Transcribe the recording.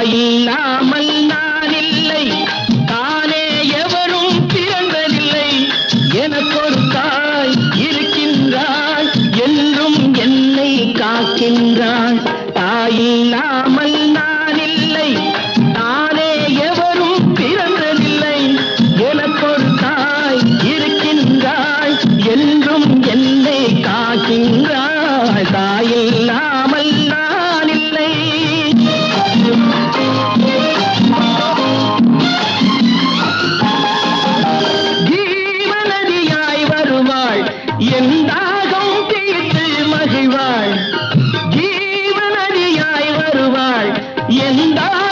தாயில்லாமல் நான் இல்லை, தானே எவரும் பிறந்ததில்லை. எனக்கொரு தாய் இருக்கின்றாள், என்றும் என்னை காக்கின்றாள். தாயில்லாமல் நான் இல்லை, தானே எவரும் பிறந்ததில்லை. எனக்கொரு தாய் இருக்கின்றாள், என்றும் என்னை காக்கின்றாள். தாயில்லாமல் நான் இல்லை. ஜீவநதியாய் வருவாள், என் தாகம் தீர்த்து மகிழ்வாள். ஜீவநதியாய் வருவாள், என் தாகம்